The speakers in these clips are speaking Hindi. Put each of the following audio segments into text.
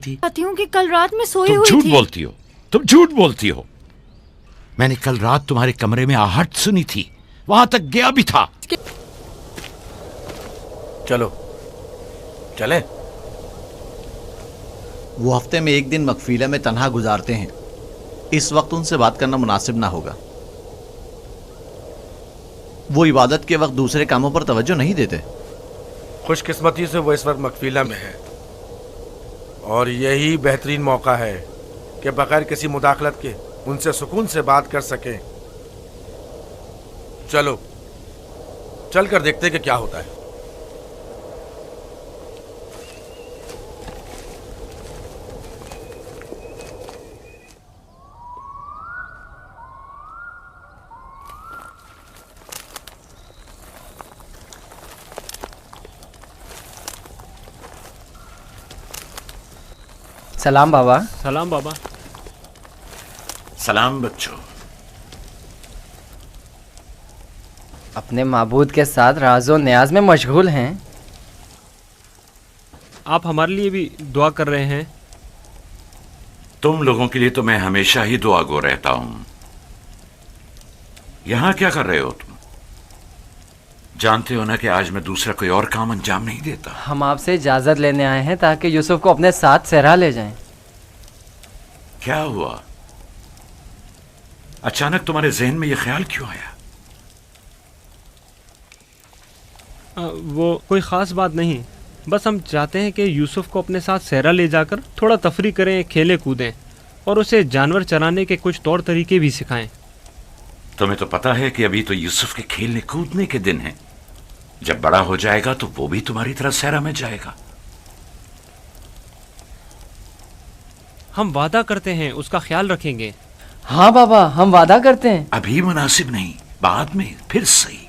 थी। चाहती हूँ कि कल रात में सोई तुम हुई झूठ थी। बोलती हो, तुम झूठ बोलती हो। मैंने कल रात तुम्हारे कमरे में आहट सुनी थी, वहां तक गया भी था। चलो चले। वो हफ्ते में एक दिन मकफीला में तन्हा गुजारते हैं। इस वक्त उनसे बात करना मुनासिब ना होगा। वो इबादत के वक्त दूसरे कामों पर तवज्जो नहीं देते। खुशकिस्मती से वो इस वक्त मकफीला में है और यही बेहतरीन मौका है कि बगैर किसी मुदाखलत के उनसे सुकून से बात कर सकें। चलो चल कर देखते हैं कि क्या होता है। सलाम बाबा। सलाम बाबा। सलाम बच्चों। अपने माबूद के साथ राज़ो न्याज में मशगूल हैं। आप हमारे लिए भी दुआ कर रहे हैं। तुम लोगों के लिए तो मैं हमेशा ही दुआगो रहता हूं। यहां क्या कर रहे हो तुम? जानते हो ना कि आज मैं दूसरा कोई और काम अंजाम नहीं देता। हम आपसे इजाज़त लेने आए हैं ताकि यूसुफ को अपने साथ सहरा ले जाएं। क्या हुआ? अचानक तुम्हारे जहन में यह ख्याल क्यों आया? वो कोई ख़ास बात नहीं, बस हम चाहते हैं कि यूसुफ को अपने साथ सहरा ले जाकर थोड़ा तफरी करें, खेलें कूदें और उसे जानवर चराने के कुछ तौर तरीके भी सिखाएं। तुम्हें तो पता है कि अभी तो यूसुफ के खेलने कूदने के दिन हैं। जब बड़ा हो जाएगा तो वो भी तुम्हारी तरह सहरा में जाएगा। हम वादा करते हैं उसका ख्याल रखेंगे। हाँ बाबा, हम वादा करते हैं। अभी मुनासिब नहीं, बाद में फिर सही।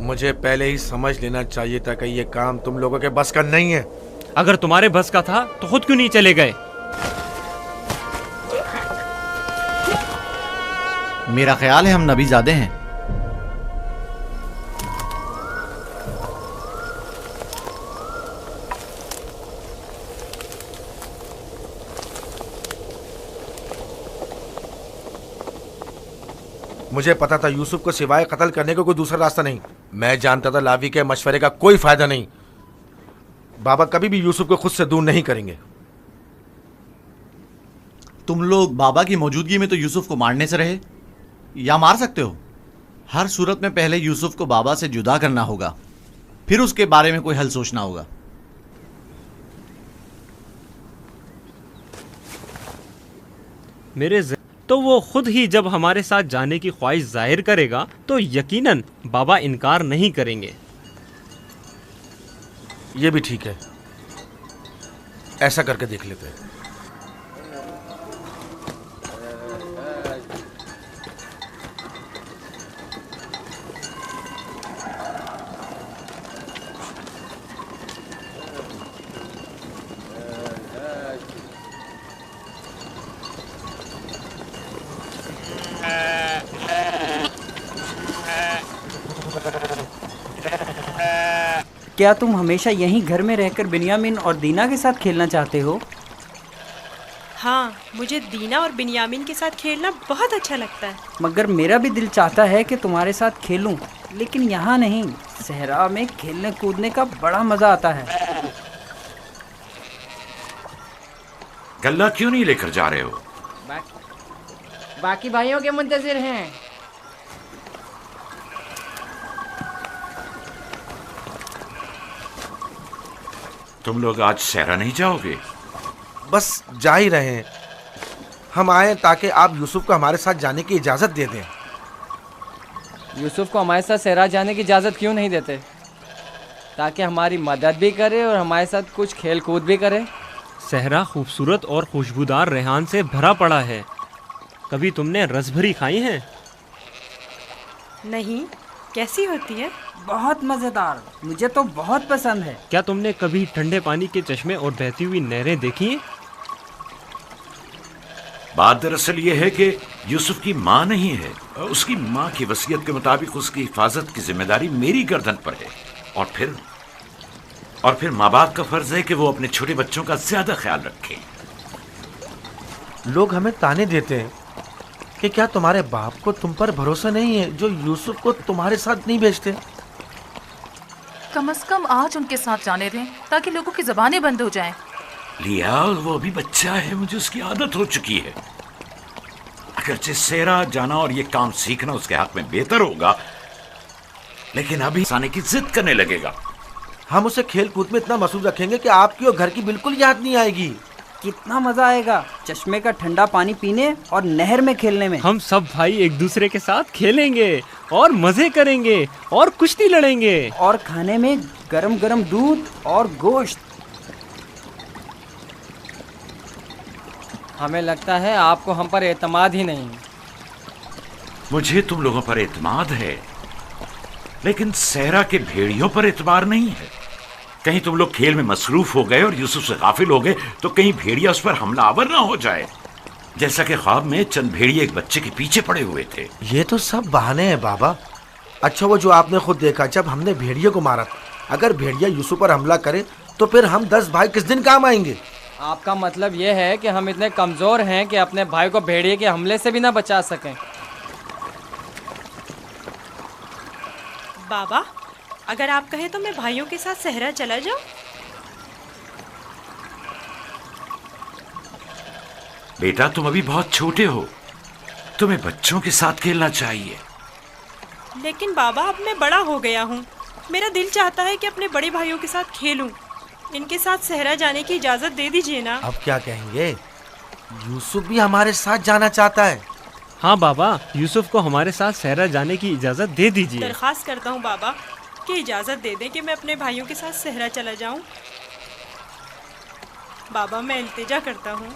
मुझे पहले ही समझ लेना चाहिए था कि ये काम तुम लोगों के बस का नहीं है। अगर तुम्हारे बस का था तो खुद क्यों नहीं चले गए? मेरा ख्याल है हम नबीज़ादे हैं। मुझे पता था यूसुफ को सिवाय कत्ल करने का कोई दूसरा रास्ता नहीं। मैं जानता था लावी के मशवरे का कोई फायदा नहीं। बाबा कभी भी यूसुफ को खुद से दूर नहीं करेंगे। तुम लोग बाबा की मौजूदगी में तो यूसुफ को मारने से रहे या मार सकते हो। हर सूरत में पहले यूसुफ को बाबा से जुदा करना होगा, फिर उसके बारे में कोई हल सोचना होगा। मेरे तो वो खुद ही जब हमारे साथ जाने की ख्वाहिश जाहिर करेगा तो यकीनन बाबा इनकार नहीं करेंगे। ये भी ठीक है, ऐसा करके देख लेते हैं। क्या तुम हमेशा यहीं घर में रहकर बिन्यामिन और दीना के साथ खेलना चाहते हो? हाँ, मुझे दीना और बिन्यामिन के साथ खेलना बहुत अच्छा लगता है। मगर मेरा भी दिल चाहता है कि तुम्हारे साथ खेलूं, लेकिन यहाँ नहीं। सहरा में खेलने कूदने का बड़ा मजा आता है। गल्ला क्यों नहीं लेकर जा रहे हो? बाकी भाइयों के मुंतजिर हैं। तुम लोग आज सहरा नहीं जाओगे? बस जा ही रहे हैं। हम आए ताकि आप यूसुफ को हमारे साथ जाने की इजाज़त दे दें। यूसुफ को हमारे साथ सहरा जाने की इजाज़त क्यों नहीं देते? ताकि हमारी मदद भी करे और हमारे साथ कुछ खेल कूद भी करे। सहरा खूबसूरत और खुशबूदार रेहान से भरा पड़ा है। कभी तुमने रस भरी खाई हैं? नहीं, कैसी होती है? बहुत मज़ेदार, मुझे तो बहुत पसंद है। क्या तुमने कभी ठंडे पानी के चश्मे और बहती हुई नहरें देखी हैं? बात दरअसल ये है कि यूसुफ की माँ नहीं है। उसकी माँ की वसीयत के मुताबिक उसकी हिफाजत की जिम्मेदारी मेरी गर्दन पर है। और फिर माँ बाप का फर्ज है कि वो अपने छोटे बच्चों का ज्यादा ख्याल रखें। लोग हमें ताने देते हैं कि क्या तुम्हारे बाप को तुम पर भरोसा नहीं है जो यूसुफ को तुम्हारे साथ नहीं भेजते? कम से कम आज उनके साथ जाने दें ताकि लोगों की जबानें बंद हो जाएं। लिया, वो अभी बच्चा है, मुझे उसकी आदत हो चुकी है। अगरचे सेरा जाना और ये काम सीखना उसके हक में बेहतर होगा, लेकिन अभी आने की जिद करने लगेगा। हम उसे खेल कूद में इतना मसरूफ रखेंगे कि आपकी और घर की बिल्कुल याद नहीं आएगी। कितना मज़ा आएगा चश्मे का ठंडा पानी पीने और नहर में खेलने में। हम सब भाई एक दूसरे के साथ खेलेंगे और मजे करेंगे और कुश्ती लड़ेंगे और खाने में गरम गरम दूध और गोश्त। हमें लगता है आपको हम पर एतमाद ही नहीं। मुझे तुम लोगों पर एतमाद है, लेकिन सहरा के भेड़ियों पर एतबार नहीं है। कहीं तुम लोग खेल में मसरूफ हो गए और यूसुफ से गाफिल हो गए तो कहीं भेड़िया उस पर हमलावर ना हो जाए, जैसा कि ख्वाब में चंद भेड़िए एक बच्चे के पीछे पड़े हुए थे। ये तो सब बहाने हैं बाबा। अच्छा, वो जो आपने खुद देखा जब हमने भेड़िए को मारा था, अगर भेड़िया यूसुफ पर हमला करे तो फिर हम 10 भाई किस दिन काम आएंगे? आपका मतलब ये है कि हम इतने कमज़ोर हैं कि अपने भाई को भेड़िए के हमले से भी ना बचा सकें? बाबा, अगर आप कहें तो मैं भाइयों के साथ सहरा चला जाऊं? बेटा, तुम अभी बहुत छोटे हो, तुम्हें बच्चों के साथ खेलना चाहिए। लेकिन बाबा, अब मैं बड़ा हो गया हूँ। मेरा दिल चाहता है कि अपने बड़े भाइयों के साथ खेलूं। इनके साथ सहरा जाने की इजाज़त दे दीजिए ना। अब क्या कहेंगे? यूसुफ भी हमारे साथ जाना चाहता है। हाँ बाबा, यूसुफ को हमारे साथ सहरा जाने की इजाज़त दे दीजिए। दरख्वास्त करता हूँ बाबा कि इजाज़त दे दें कि मैं अपने भाइयों के साथ सहरा चला जाऊं। बाबा, मैं इल्तिजा करता हूँ।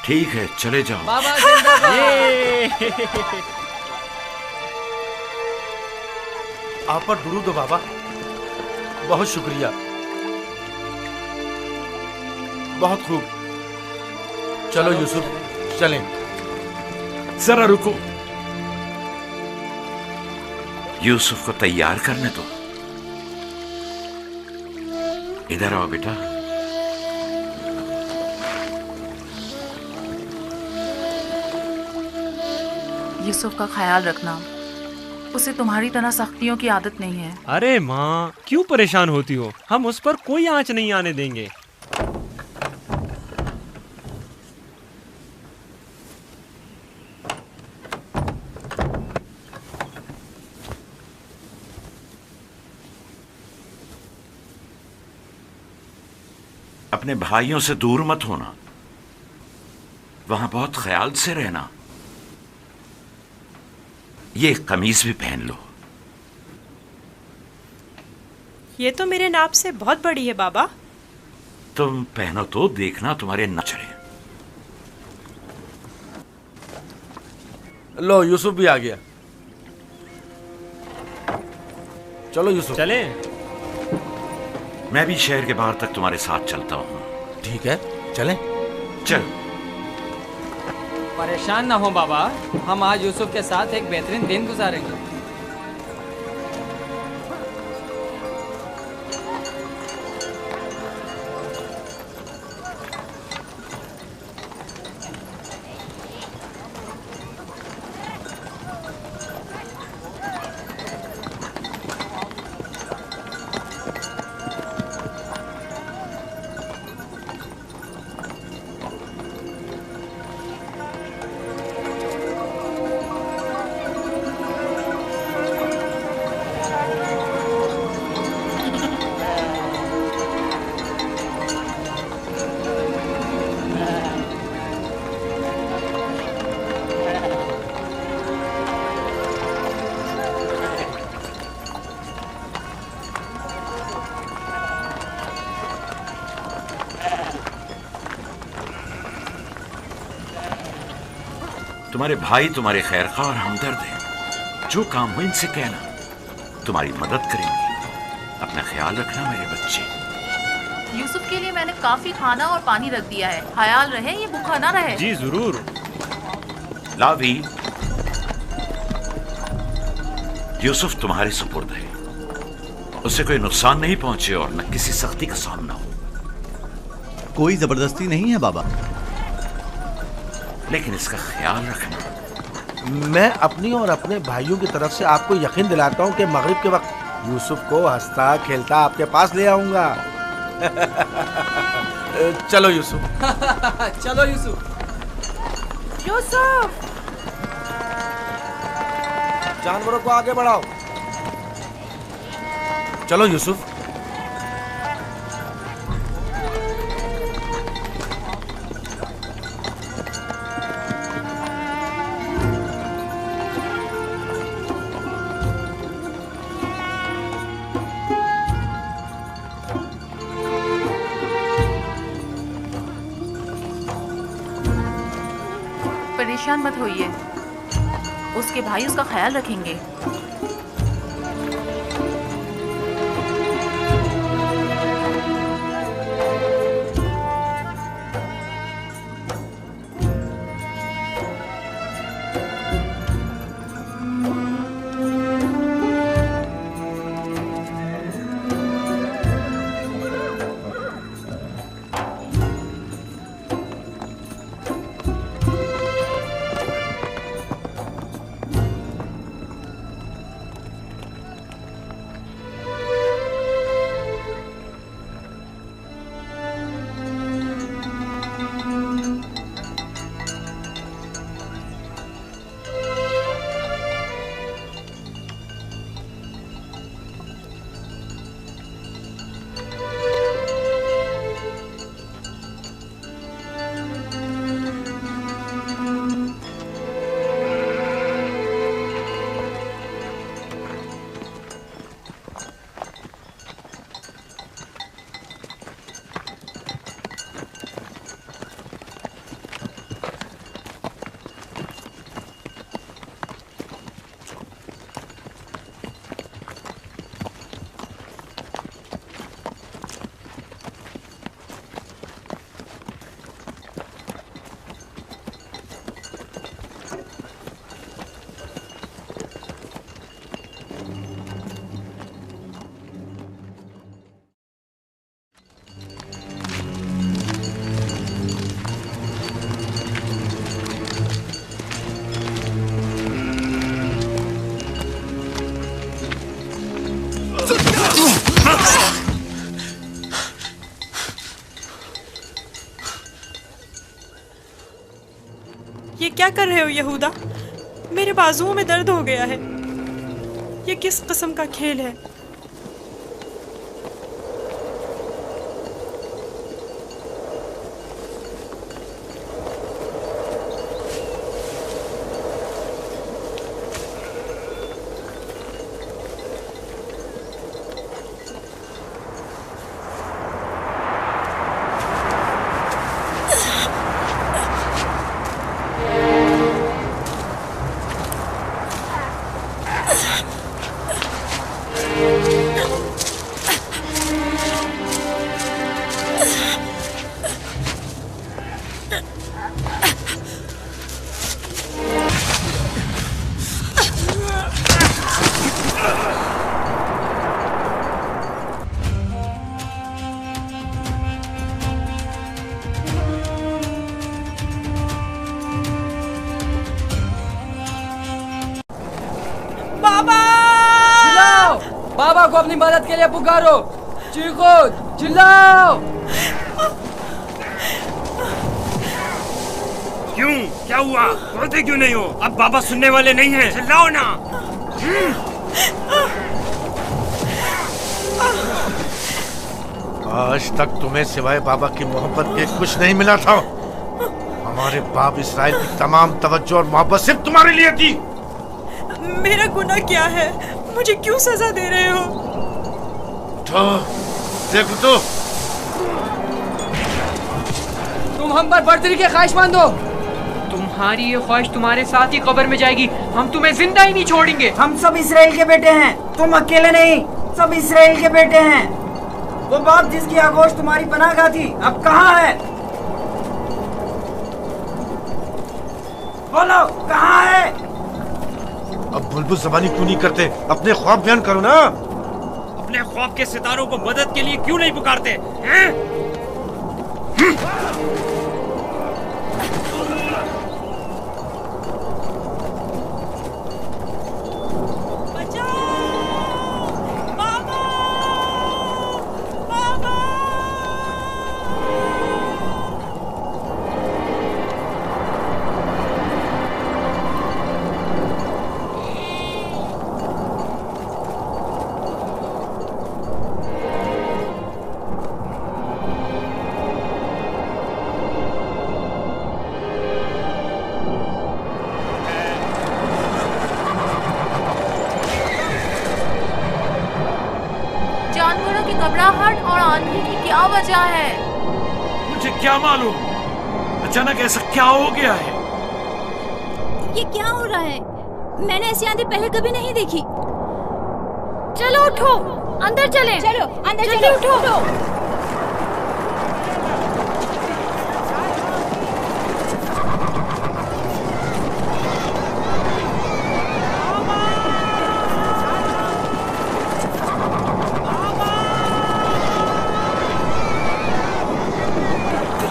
ठीक है, चले जाओ। बाबा जिंदाबाद। आप पर दुरूद हो बाबा, बहुत शुक्रिया। बहुत खूब, चलो यूसुफ चलें। जरा रुको, यूसुफ को तैयार करने दो। इधर आओ बेटा। यूसुफ का ख्याल रखना, उसे तुम्हारी तरह सख्तियों की आदत नहीं है। अरे माँ, क्यों परेशान होती हो? हम उस पर कोई आंच नहीं आने देंगे। अपने भाइयों से दूर मत होना, वहां बहुत ख्याल से रहना। ये कमीज भी पहन लो। ये तो मेरे नाप से बहुत बड़ी है बाबा। तुम पहनो तो देखना तुम्हारे न चढ़े। लो, यूसुफ भी आ गया। चलो यूसुफ। चले। मैं भी शहर के बाहर तक तुम्हारे साथ चलता हूँ। ठीक है, चलें। चल। परेशान ना हो बाबा, हम आज यूसुफ के साथ एक बेहतरीन दिन गुजारेंगे। तुम्हारे भाई तुम्हारे खैरखा और हमदर्द हैं। जो काम हो इनसे कहना, तुम्हारी मदद करेंगे। अपना ख्याल रखना मेरे बच्चे। यूसुफ के लिए मैंने काफी खाना और पानी रख दिया है, ख्याल रहे ये भूखा ना रहे। जी जरूर। लावी, यूसुफ तुम्हारे सुपुर्द है, उसे कोई नुकसान नहीं पहुंचे और न किसी सख्ती का सामना हो। कोई जबरदस्ती नहीं है बाबा, लेकिन इसका ख्याल रखना। मैं अपनी और अपने भाइयों की तरफ से आपको यकीन दिलाता हूँ कि मगरिब के वक्त यूसुफ को हंसता खेलता आपके पास ले आऊंगा। चलो यूसुफ। चलो यूसुफ। यूसुफ! जानवरों को आगे बढ़ाओ। चलो यूसुफ। परेशान मत होइए, उसके भाई उसका ख्याल रखेंगे। ये क्या कर रहे हो यहूदा? मेरे बाजुओं में दर्द हो गया है। ये किस किस्म का खेल है? बाबा को अपनी मदद के लिए पुकारो, चीखो, चिल्लाओ। क्यों? क्या हुआ? बोलते क्यों नहीं हो? अब बाबा सुनने वाले नहीं हैं। चिल्लाओ ना। आज तक तुम्हें सिवाय बाबा की मोहब्बत के कुछ नहीं मिला था। हमारे बाप इसराइल की तमाम तवज्जो और मोहब्बत सिर्फ तुम्हारे लिए थी। मेरा गुनाह क्या है? मुझे क्यों सजा दे रहे हो? तो देखो तो, तुम हम पर बर्तरी के ख्वाहिशमंद हो। तुम तुम्हारी ये ख्वाहिश तुम्हारे साथ ही कब्र में जाएगी। हम तुम्हें जिंदा ही नहीं छोड़ेंगे। हम सब इसराइल के बेटे हैं, तुम अकेले नहीं, सब इसराइल के बेटे हैं। वो बाप जिसकी आगोश तुम्हारी पनाहगाह थी, अब कहाँ है? बोलो, कहाँ है? अब बुलबुल ज़बानी क्यों नहीं करते? अपने ख्वाब बयान करो ना। अपने ख्वाब के सितारों को मदद के लिए क्यों नहीं पुकारते हैं? जानवरों की घबराहट और आंधी की क्या वजह है? मुझे क्या मालूम, अचानक ऐसा क्या हो गया है? ये क्या हो रहा है? मैंने ऐसी आंधी पहले कभी नहीं देखी। चलो उठो, अंदर चलें। चलो अंदर चलो, उठो।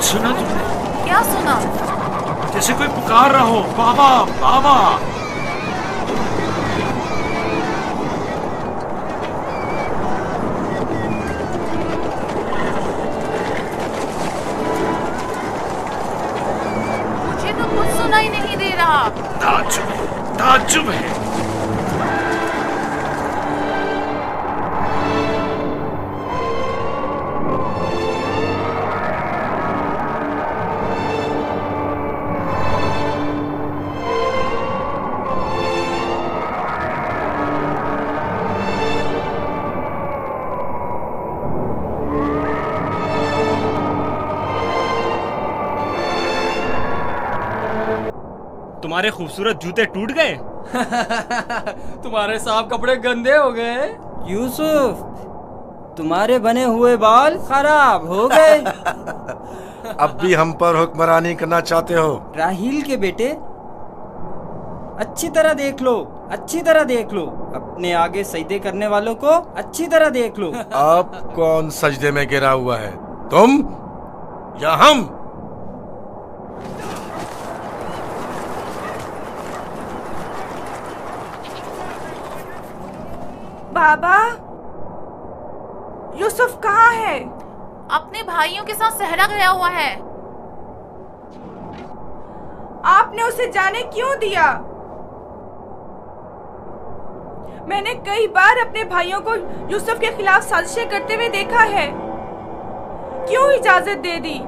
सुना तुमने? क्या सुना? जैसे कोई पुकार रहा हो, बाबा बाबा। मुझे तो कुछ सुनाई नहीं दे रहा। ताज्जुब है। तुम्हारे खूबसूरत जूते टूट गए। तुम्हारे साफ कपड़े गंदे हो गए। यूसुफ, तुम्हारे बने हुए बाल खराब हो गए। अब भी हम पर हुक्मरानी करना चाहते हो? राहील के बेटे, अच्छी तरह देख लो, अच्छी तरह देख लो। अपने आगे सजदे करने वालों को अच्छी तरह देख लो। अब कौन सजदे में गिरा हुआ है, तुम या हम? बाबा, यूसुफ कहाँ है? अपने भाइयों के साथ सहरा गया हुआ है। आपने उसे जाने क्यों दिया? मैंने कई बार अपने भाइयों को यूसुफ के खिलाफ साजिशें करते हुए देखा है। क्यों इजाजत दे दी?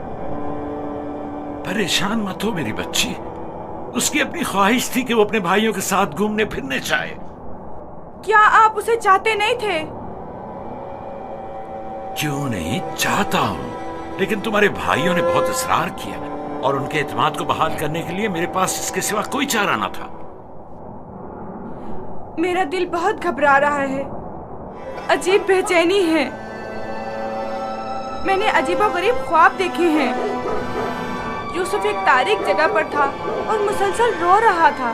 परेशान मत हो मेरी बच्ची, उसकी अपनी ख्वाहिश थी कि वो अपने भाइयों के साथ घूमने फिरने जाए। क्या आप उसे चाहते नहीं थे? क्यों नहीं, चाहता हूं, लेकिन तुम्हारे भाइयों ने बहुत इसरार किया और उनके एतमाद को बहाल करने के लिए मेरे पास इसके सिवा कोई चारा न था। मेरा दिल बहुत घबरा रहा है, अजीब बेचैनी है। मैंने अजीबोगरीब ख्वाब देखे हैं। यूसुफ एक तारीक जगह पर था और मुसलसल रो रहा था।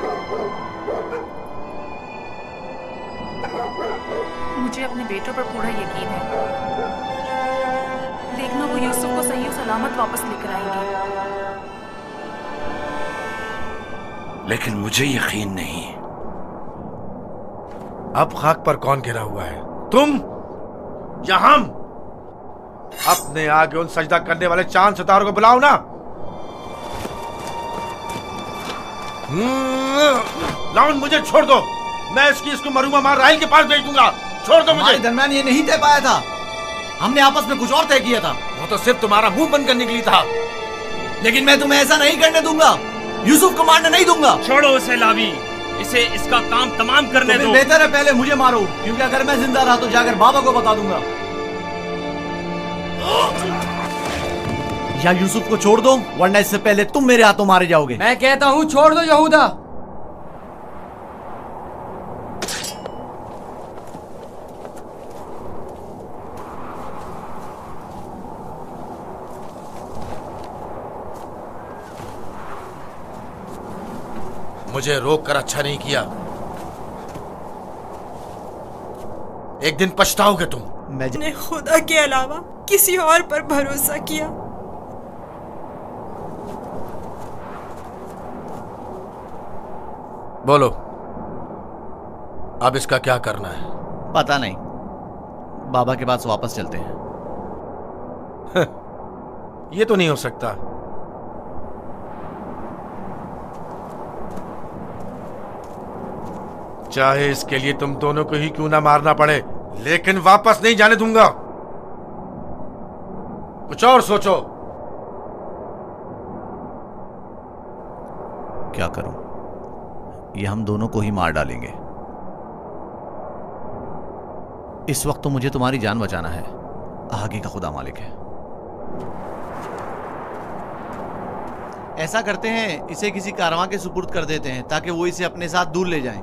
मुझे अपने बेटों पर पूरा यकीन है। देखना वो यूसुफ को सही और सलामत वापस लेकर आएंगे। लेकिन मुझे यकीन नहीं। अब खाक पर कौन गिरा हुआ है, तुम या हम? अपने आगे उन सजदा करने वाले चांद सितारों को बुलाओ ना। लाउन, मुझे छोड़ दो। मैं इसको मरूंगा मार राहील के पास भेज दूंगा। छोड़ दो मुझे। हमारे दरमियान ये नहीं तय पाया था, हमने आपस में कुछ और तय किया था। वो तो सिर्फ तुम्हारा मुंह बंद करने के लिए था। लेकिन मैं तुम्हें ऐसा नहीं करने दूंगा, यूसुफ को मारने नहीं दूंगा। छोड़ो उसे लावी, इसे इसका काम तमाम करने दो। बेहतर है पहले मुझे मारो, क्योंकि अगर मैं जिंदा रहा तो जाकर बाबा को बता दूंगा। या यूसुफ को छोड़ दो, वरना इससे पहले तुम मेरे हाथों मारे जाओगे। मैं कहता हूँ छोड़ दो यहूदा। मुझे रोक कर अच्छा नहीं किया, एक दिन पछताओगे तुम। मैंने खुदा के अलावा किसी और पर भरोसा किया। बोलो, अब इसका क्या करना है? पता नहीं, बाबा के पास वापस चलते हैं। ये तो नहीं हो सकता। चाहे इसके लिए तुम दोनों को ही क्यों ना मारना पड़े, लेकिन वापस नहीं जाने दूंगा। कुछ और सोचो। क्या करूं? ये हम दोनों को ही मार डालेंगे। इस वक्त तो मुझे तुम्हारी जान बचाना है, आगे का खुदा मालिक है। ऐसा करते हैं, इसे किसी कारवां के सुपुर्द कर देते हैं ताकि वो इसे अपने साथ दूर ले जाएं।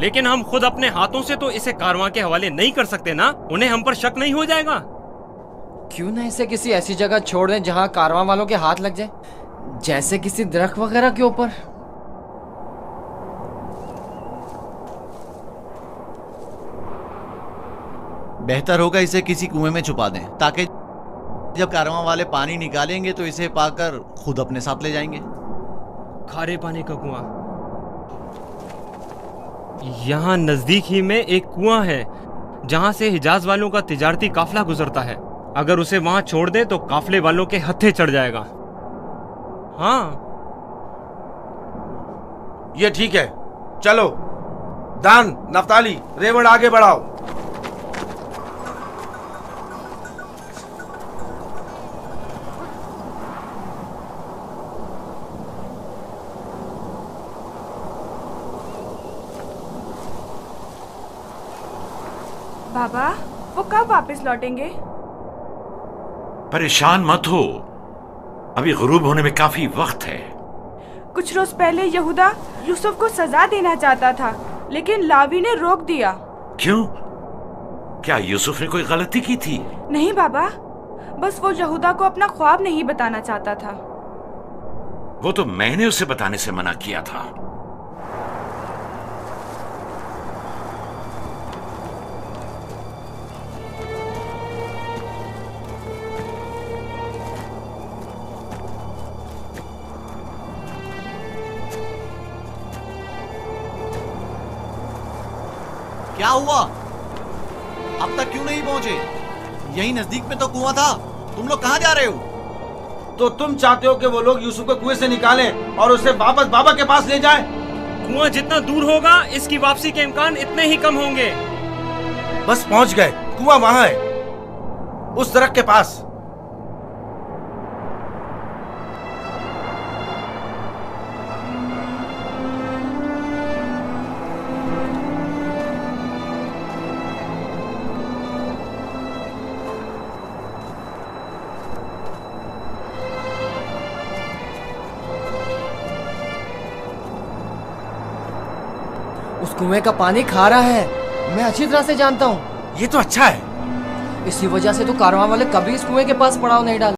लेकिन हम खुद अपने हाथों से तो इसे कारवां के हवाले नहीं कर सकते ना, उन्हें हम पर शक नहीं हो जाएगा? क्यों ना इसे किसी ऐसी जगह छोड़ दें जहां कारवां वालों के हाथ लग जाए, जैसे किसी दरख्त वगैरह के ऊपर। बेहतर होगा इसे किसी कुएं में छुपा दें, ताकि जब कारवां वाले पानी निकालेंगे तो इसे पाकर खुद अपने साथ ले जाएंगे। खारे पानी का कुआं। यहाँ नजदीक ही में एक कुआं है जहाँ से हिजाज वालों का तिजारती काफिला गुजरता है। अगर उसे वहां छोड़ दे तो काफिले वालों के हत्थे चढ़ जाएगा। हाँ, ये ठीक है, चलो। दान, नफ्ताली, रेवण आगे बढ़ाओ। बाबा, वो कब वापस लौटेंगे? परेशान मत हो, अभी गुरूब होने में काफी वक्त है। कुछ रोज पहले यहूदा यूसुफ को सजा देना चाहता था, लेकिन लावी ने रोक दिया। क्यों? क्या यूसुफ ने कोई गलती की थी? नहीं बाबा, बस वो यहूदा को अपना ख्वाब नहीं बताना चाहता था। वो तो मैंने उसे बताने से मना किया था। क्या हुआ? अब तक क्यों नहीं पहुंचे? यही नजदीक में तो कुआं था। तुम लोग कहां जा रहे हो? तो तुम चाहते हो कि वो लोग यूसुफ को कुएं से निकालें और उसे वापस बाबा के पास ले जाएं? कुआं जितना दूर होगा, इसकी वापसी के इम्कान इतने ही कम होंगे। बस पहुंच गए, कुआं वहां है, उस दरख्त के पास। उस कुएं का पानी खारा है, मैं अच्छी तरह से जानता हूँ। ये तो अच्छा है। इसी वजह से तो कारवां वाले कभी इस कुएं के पास पड़ाव नहीं डालते।